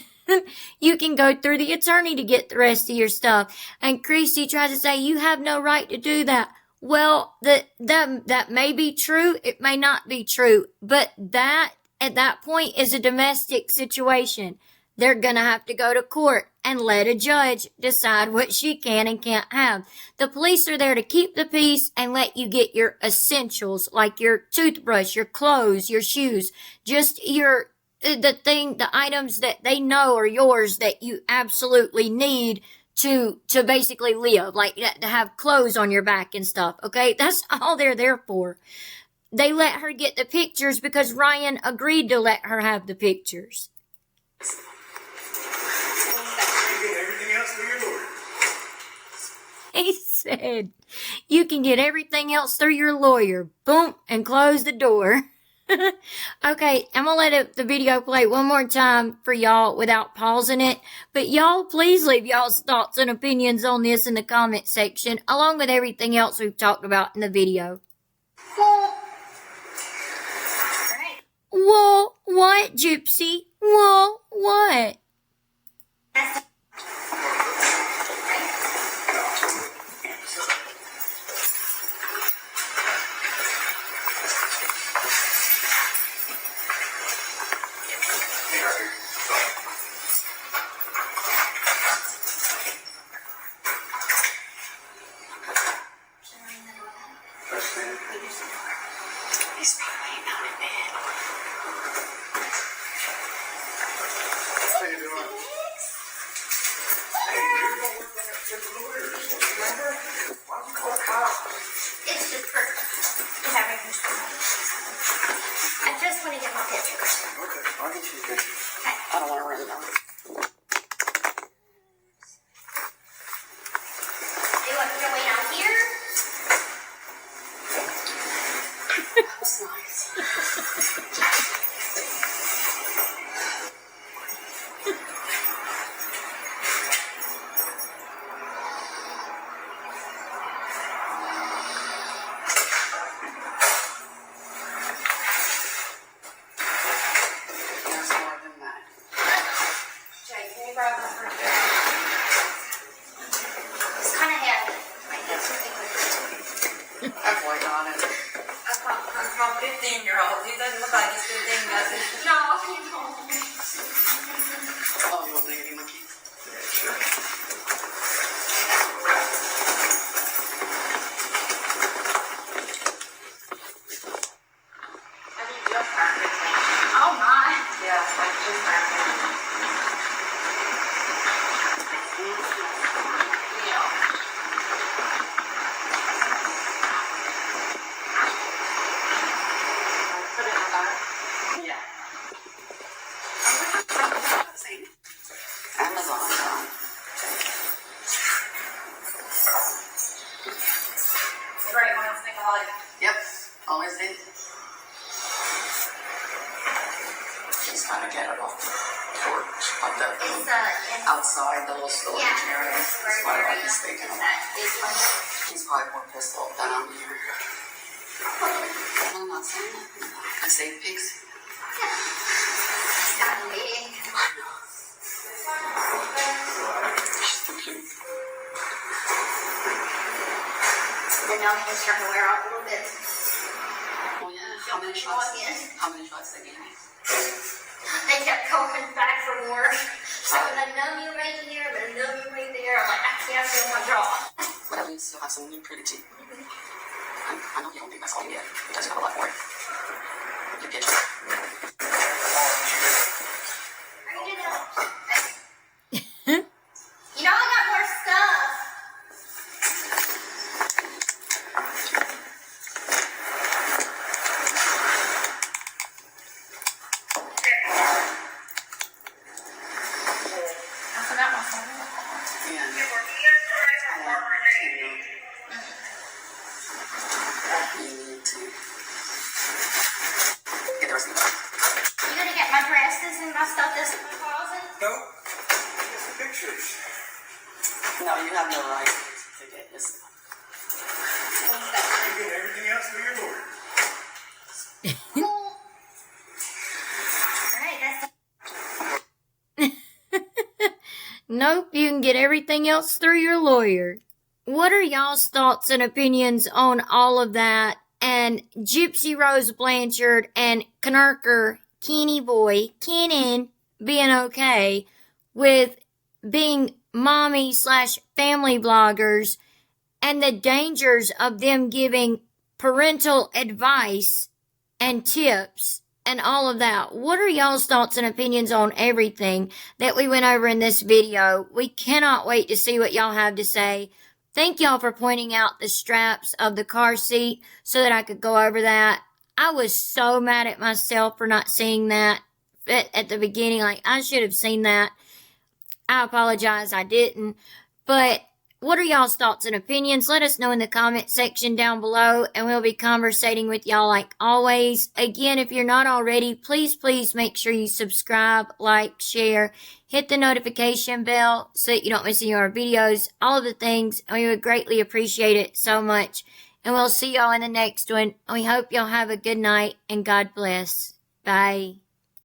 Speaker 1: You can go through the attorney to get the rest of your stuff. And Christy tries to say, "You have no right to do that." Well, that may be true. It may not be true. But that, at that point, is a domestic situation. They're going to have to go to court and let a judge decide what she can and can't have. The police are there to keep the peace and let you get your essentials, like your toothbrush, your clothes, your shoes, just the items that they know are yours that you absolutely need to basically live, like to have clothes on your back and stuff, okay? That's all they're there for. They let her get the pictures because Ryan agreed to let her have the pictures. He said, "You can get everything else through your lawyer." Boom, and close the door. Okay, I'm gonna let the video play one more time for y'all without pausing it. But y'all, please leave y'all's thoughts and opinions on this in the comment section, along with everything else we've talked about in the video. Well, what, Gypsy? Well, what?
Speaker 3: He's probably out in bed.
Speaker 5: How you doing?
Speaker 4: Remember? Why don't you call a cop?
Speaker 2: It's just personal. You have everything. I just want to get my pictures.
Speaker 4: Okay, I'll get you a picture.
Speaker 3: I don't want to run down.
Speaker 2: You want me to wait out here?
Speaker 3: That was nice. There's more than that.
Speaker 2: Jay, can you grab my first? It's kind of heavy. Might get something with it.
Speaker 3: I've worked on it.
Speaker 4: A small 15-year-old. He doesn't look like he's 15, does he?
Speaker 2: No, you don't.
Speaker 3: Oh, you want me to give you my keys?
Speaker 4: Sure.
Speaker 2: I think just started. Oh my.
Speaker 4: Yeah, it's like just started.
Speaker 2: Yeah.
Speaker 3: Put it in the back. Yeah. Same. Amazon.
Speaker 4: Great one, think I like it.
Speaker 3: Yep. Always did. She's kind of ghetto. Like that.
Speaker 2: It's
Speaker 3: Outside the little storage area.
Speaker 2: it's
Speaker 3: That's what I
Speaker 2: area.
Speaker 3: was thinking of.
Speaker 2: That big one.
Speaker 3: She's probably more pissed off than I'm here. I'm not saying that. I say pigs.
Speaker 2: It's gotten big.
Speaker 3: I know. She's too cute.
Speaker 2: The numbing is starting to wear off a little bit.
Speaker 3: Oh yeah. How many shots? How many shots they gave me?
Speaker 2: They kept going back for more. So the numbing right here, the numbing right there. I'm like, I can't feel my jaw.
Speaker 3: But at least you'll have some new pretty teeth. I know you don't think that's all you get. It does have a lot more. You get your.
Speaker 2: Bring it up. You know I got more stuff.
Speaker 4: I forgot my phone.
Speaker 3: Yeah. You need to get the rest of the bag.
Speaker 2: You gonna get my dresses and my stuff that's in my closet?
Speaker 4: No, it's the pictures.
Speaker 3: No, you have no right to get this.
Speaker 4: You get everything else through your lawyer.
Speaker 2: Cool. Alright, that's
Speaker 1: Nope, you can get everything else through your lawyer. What are y'all's thoughts and opinions on all of that? And Gypsy Rose Blanchard and Knurker Kenny Boy Kenan being okay with being mommy/family bloggers and the dangers of them giving parental advice and tips and all of that. What are y'all's thoughts and opinions on everything that we went over in this video? We cannot wait to see what y'all have to say. Thank y'all for pointing out the straps of the car seat so that I could go over that. I was so mad at myself for not seeing that at the beginning. Like, I should have seen that. I apologize, I didn't. But what are y'all's thoughts and opinions? Let us know in the comment section down below, and we'll be conversating with y'all like always. Again, if you're not already, please make sure you subscribe, like, share, hit the notification bell so that you don't miss any of our videos, all of the things, and we would greatly appreciate it so much. And we'll see y'all in the next one. And we hope y'all have a good night, and God bless. Bye.